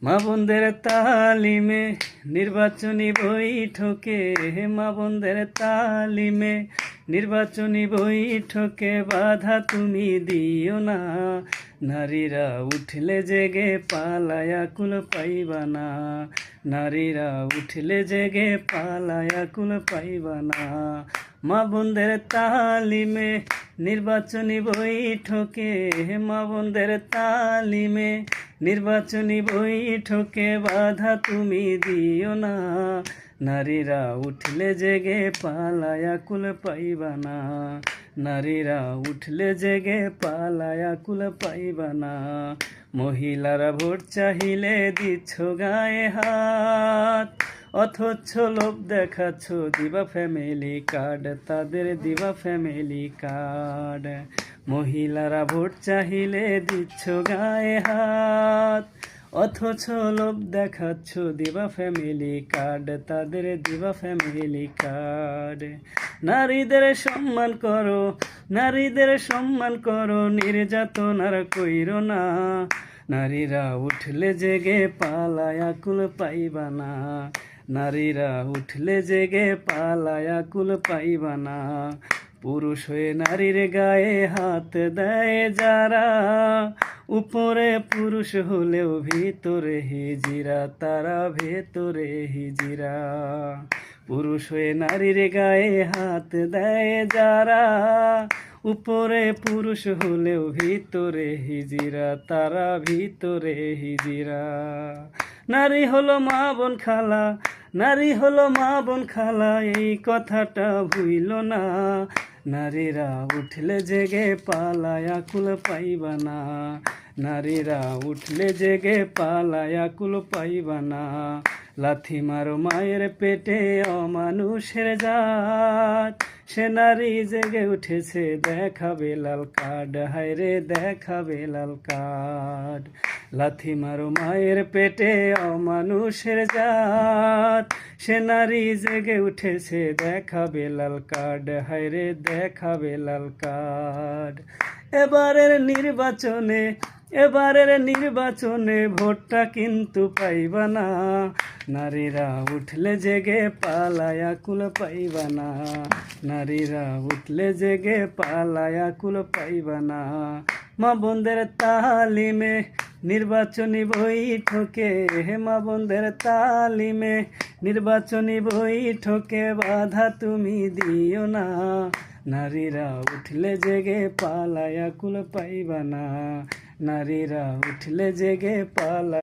মা বোনদের তালিমে নির্বাচনী বৈঠকে, মা বোনদের তালিমে নির্বাচনী বৈঠকে বাধা তুমি দিও না। নারীরা উঠলে জেগে পালায়া কুল পাইবা না। নারীরা উঠলে জেগে পালায়া কুল পাইবা না। মা বোনদের তালিমে নির্বাচনী বৈঠকে, মা বোনদের তালিমে নির্বাচনী বৈঠকে বাধা তুমি দিও না। নারীরা উঠলে জেগে পালায়া কুল পাইবা না। নারীরা উঠলে জেগে পালায়া কুল পাইবা না। মহিলারা ভোট চাহিলে দিচ্ছ গায়ে হাত, অথচ লোভ দেখাচ্ছ দিবা ফ্যামিলি কার্ড, তাদের দিবা ফ্যামিলি কার্ড। মহিলারা ভোট চাহিলে দিচ্ছ গায়ে হাত, অথচ লোভ দেখাচ্ছ দিবা ফ্যামিলি কার্ড, তাদের দিবা ফ্যামিলি কার্ড। নারীদের সম্মান করো, নারীদের সম্মান করো, নির্যাতন আর কইরো না। নারীরা উঠলে জেগে পালায়া কুল পাইবা না। নারীরা উঠলে জেগে পালায়া কুল পাইবা না। পুরুষ হয়ে নারীর গায়ে হাত দেয় যারা, উপরে পুরুষ হলেও ভিতরে হিজিরা, তারা ভেতরে হিজিরা। পুরুষ হয়ে নারীর গায়ে হাত দেয় যারা, উপরে পুরুষ হলেও ভিতরে হিজিরা, তারা ভিতরে হিজিরা। নারী হলো মা বোন খালা, নারী হলো মা বোন খালা, এই কথাটা ভুইল না। নারীরা উঠলে জেগে পালায়া কুল পাইবা না। নারীরা উঠলে জেগে পালায়া কুল পাইবা না। লাথি মারো মায়ের পেটে অমানুষের জাত, সে নারী জেগে উঠেছে দেখাবে লাল কার্ড, হায়রে দেখাবে লাল কার্ড। লাথি মারো মায়ের পেটে অমানুষের জাত, সে নারী জেগে উঠেছে দেখাবে লাল কার্ড, হায়রে দেখাবে লাল কার্ড। এবারের নির্বাচনে, এবারের নির্বাচনে ভোটটা কিন্তু পাইবা না। নারীরা উঠলে জেগে পালায়া কুল পাইবা না। নারীরা উঠলে জেগে পালায়া কুল পাইবা না। মা বোনদের তালিমে নির্বাচনী বৈঠকে, মা বোনদের তালিমে নির্বাচনী বৈঠকে বাধা তুমি দিও না। নারীরা উঠলে জেগে পালায়া কুল পাইবা না। নারীরা উঠলে জেগে পালা